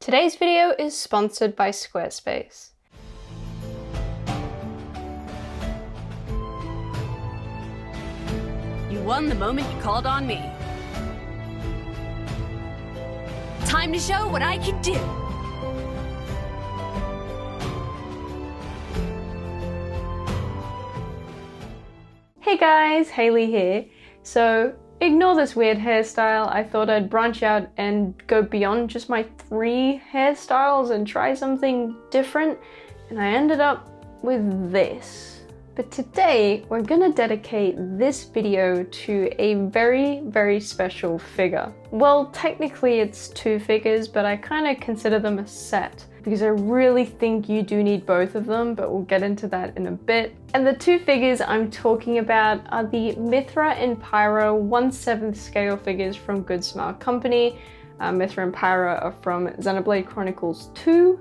Today's video is sponsored by Squarespace. You won the moment you called on me. Time to show what I can do. Hey guys, Haley here. So ignore this weird hairstyle. I thought I'd branch out and go beyond just my 3 hairstyles and try something different, and I ended up with this. But today we're gonna dedicate this video to a very, very special figure. Well, technically it's 2 figures, but I kind of consider them a set because I really think you do need both of them, but we'll get into that in a bit. And the 2 figures I'm talking about are the Mythra and Pyra 1/7 scale figures from Good Smile Company. Mythra and Pyra are from Xenoblade Chronicles 2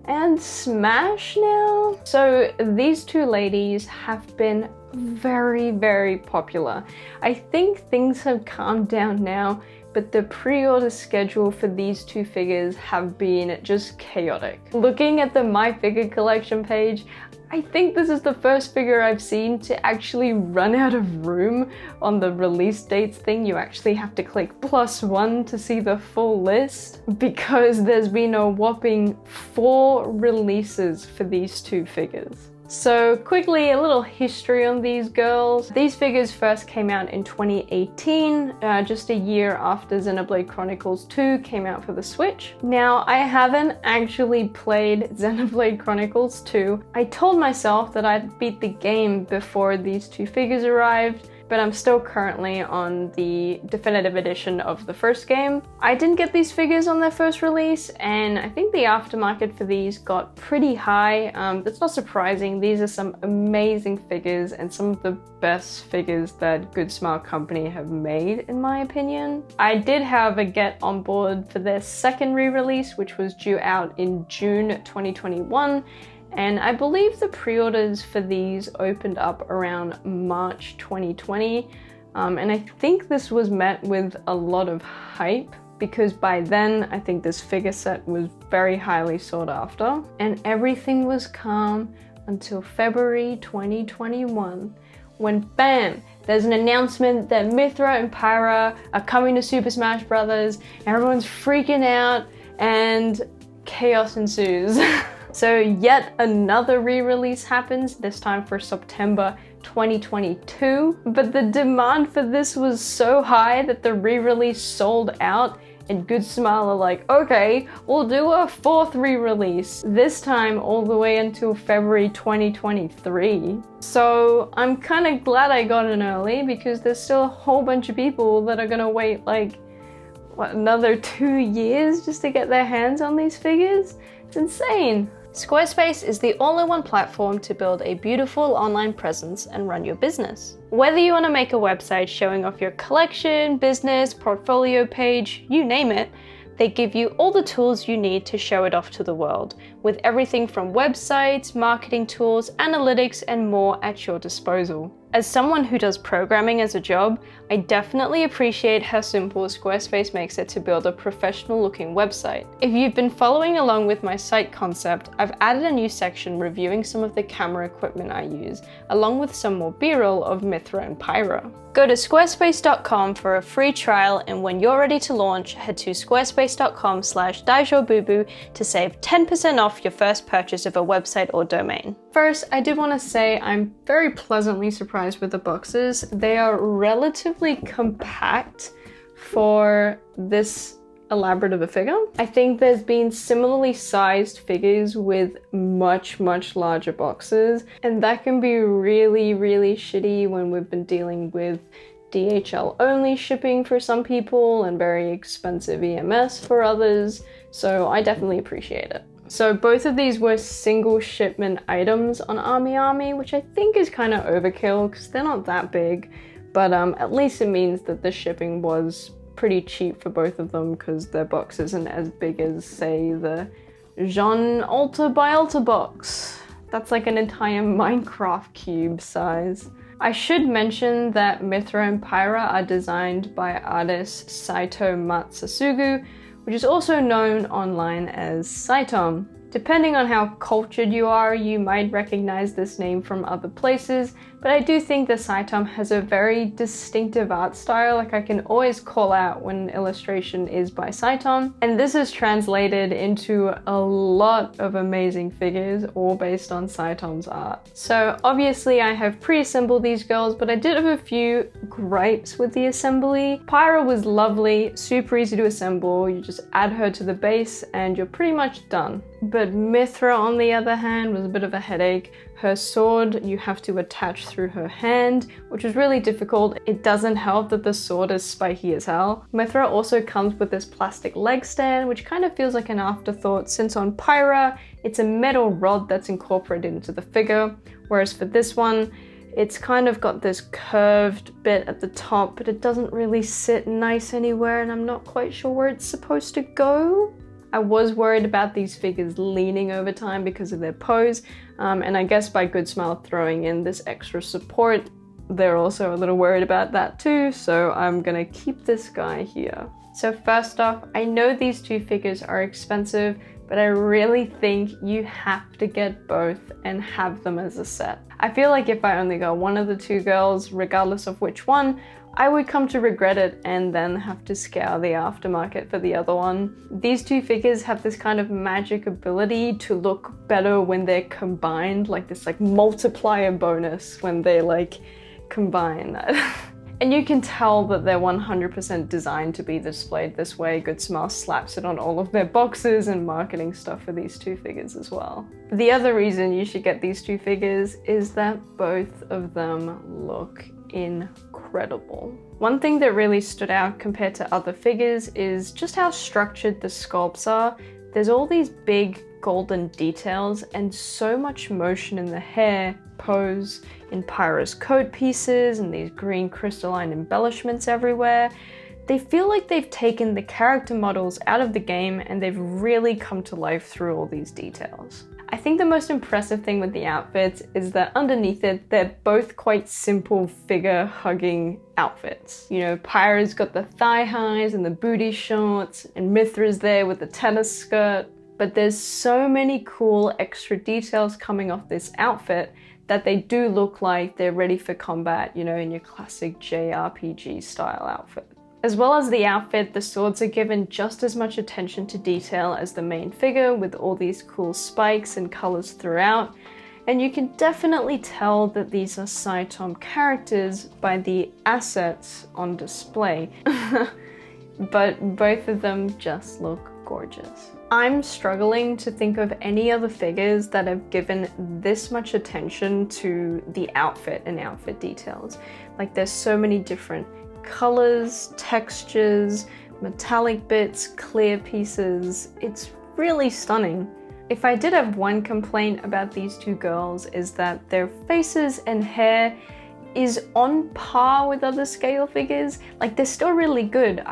and Smash now. So these 2 ladies have been very, very popular. I think things have calmed down now, but the pre-order schedule for these 2 figures have been just chaotic. Looking at the My Figure collection page, I think this is the first figure I've seen to actually run out of room on the release dates thing. You actually have to click +1 to see the full list because there's been a whopping 4 releases for these 2 figures. So quickly, a little history on these girls. These figures first came out in 2018, just a year after Xenoblade Chronicles 2 came out for the Switch. Now, I haven't actually played Xenoblade Chronicles 2. I told myself that I'd beat the game before these 2 figures arrived, but I'm still currently on the definitive edition of the first game. I didn't get these figures on their first release, and I think the aftermarket for these got pretty high. That's not surprising. These are some amazing figures and some of the best figures that Good Smile Company have made, in my opinion. I did, however, get on board for their second re-release, which was due out in June 2021. And I believe the pre-orders for these opened up around March 2020. And I think this was met with a lot of hype because by then I think this figure set was very highly sought after. And everything was calm until February 2021 when bam, there's an announcement that Mythra and Pyra are coming to Super Smash Bros. Everyone's freaking out and chaos ensues. So yet another re-release happens, this time for September 2022. But the demand for this was so high that the re-release sold out, and Good Smile are like, okay, we'll do a 4th re-release, this time all the way until February 2023. So I'm kind of glad I got in early because there's still a whole bunch of people that are gonna wait like, what, another 2 years just to get their hands on these figures? It's insane. Squarespace is the all-in-one platform to build a beautiful online presence and run your business. Whether you want to make a website showing off your collection, business, portfolio page, you name it, they give you all the tools you need to show it off to the world, with everything from websites, marketing tools, analytics, and more at your disposal. As someone who does programming as a job, I definitely appreciate how simple Squarespace makes it to build a professional looking website. If you've been following along with my site concept, I've added a new section reviewing some of the camera equipment I use, along with some more b-roll of Mythra and Pyra. Go to squarespace.com for a free trial, and when you're ready to launch, head to squarespace.com/Daijoububu to save 10% off your first purchase of a website or domain. First, I did want to say I'm very pleasantly surprised with the boxes. They are relatively compact for this elaborate of a figure. I think there's been similarly sized figures with much larger boxes, and that can be really shitty when we've been dealing with DHL only shipping for some people and very expensive EMS for others, so I definitely appreciate it. So both of these were single shipment items on AmiAmi, which I think is kind of overkill because they're not that big, but at least it means that the shipping was pretty cheap for both of them because their box isn't as big as, say, the Jean Alta by Alta box. That's like an entire Minecraft cube size. I should mention that Mythra and Pyra are designed by artist Saito Matsasugu, which is also known online as Saitom. Depending on how cultured you are, you might recognize this name from other places, but I do think that Saitom has a very distinctive art style. Like, I can always call out when an illustration is by Saitom, and this is translated into a lot of amazing figures, all based on Saitom's art. So obviously I have pre-assembled these girls, but I did have a few gripes with the assembly. Pyra was lovely, super easy to assemble. You just add her to the base and you're pretty much done. But Mythra, on the other hand, was a bit of a headache. Her sword you have to attach through her hand, which is really difficult. It doesn't help that the sword is spiky as hell. Mythra also comes with this plastic leg stand, which kind of feels like an afterthought, since on Pyra, it's a metal rod that's incorporated into the figure, whereas for this one, it's kind of got this curved bit at the top, but it doesn't really sit nice anywhere, and I'm not quite sure where it's supposed to go. I was worried about these figures leaning over time because of their pose, and I guess by Good Smile throwing in this extra support, they're also a little worried about that too, so I'm gonna keep this guy here. So first off, I know these two figures are expensive, but I really think you have to get both and have them as a set. I feel like if I only got one of the two girls, regardless of which one, I would come to regret it and then have to scour the aftermarket for the other one. These two figures have this kind of magic ability to look better when they're combined, like this like multiplier bonus when they like combine. And you can tell that they're 100% designed to be displayed this way. Good Smile slaps it on all of their boxes and marketing stuff for these two figures as well. The other reason you should get these two figures is that both of them look incredible. One thing that really stood out compared to other figures is just how structured the sculpts are. There's all these big golden details and so much motion in the hair, pose, in Pyra's coat pieces, and these green crystalline embellishments everywhere. They feel like they've taken the character models out of the game and they've really come to life through all these details. I think the most impressive thing with the outfits is that underneath it, they're both quite simple figure-hugging outfits. You know, Pyra's got the thigh highs and the booty shorts, and Mythra's there with the tennis skirt. But there's so many cool extra details coming off this outfit that they do look like they're ready for combat, you know, in your classic JRPG style outfit. As well as the outfit, the swords are given just as much attention to detail as the main figure, with all these cool spikes and colors throughout. And you can definitely tell that these are Saitom characters by the assets on display. But both of them just look gorgeous. I'm struggling to think of any other figures that have given this much attention to the outfit and outfit details. Like, there's so many different colors, textures, metallic bits, clear pieces. It's really stunning. If I did have one complaint about these two girls, is that their faces and hair is on par with other scale figures. Like, they're still really good.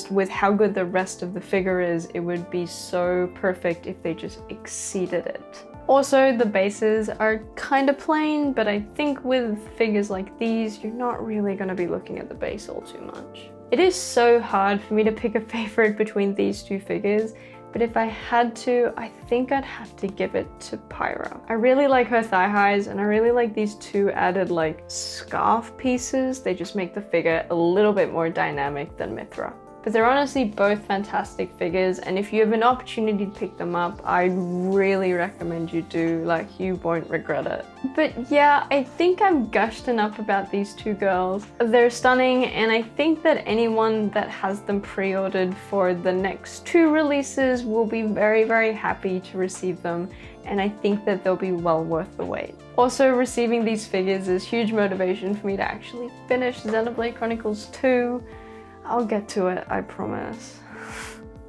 With how good the rest of the figure is, it would be so perfect if they just exceeded it. Also, the bases are kind of plain, but I think with figures like these, you're not really going to be looking at the base all too much. It is so hard for me to pick a favorite between these two figures, but if I had to, I think I'd have to give it to Pyra. I really like her thigh highs, and I really like these two added like scarf pieces. They just make the figure a little bit more dynamic than Mythra. But they're honestly both fantastic figures, and if you have an opportunity to pick them up, I really recommend you do. Like, you won't regret it. But yeah, I think I've gushed enough about these two girls. They're stunning, and I think that anyone that has them pre-ordered for the next two releases will be very, very happy to receive them, and I think that they'll be well worth the wait. Also, receiving these figures is huge motivation for me to actually finish Xenoblade Chronicles 2. I'll get to it, I promise.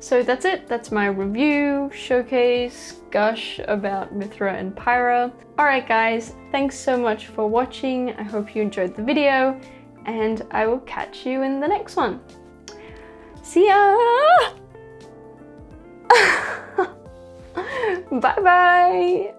So that's it. That's my review, showcase, gush about Mythra and Pyra. Alright guys, thanks so much for watching. I hope you enjoyed the video, and I will catch you in the next one. See ya! Bye bye!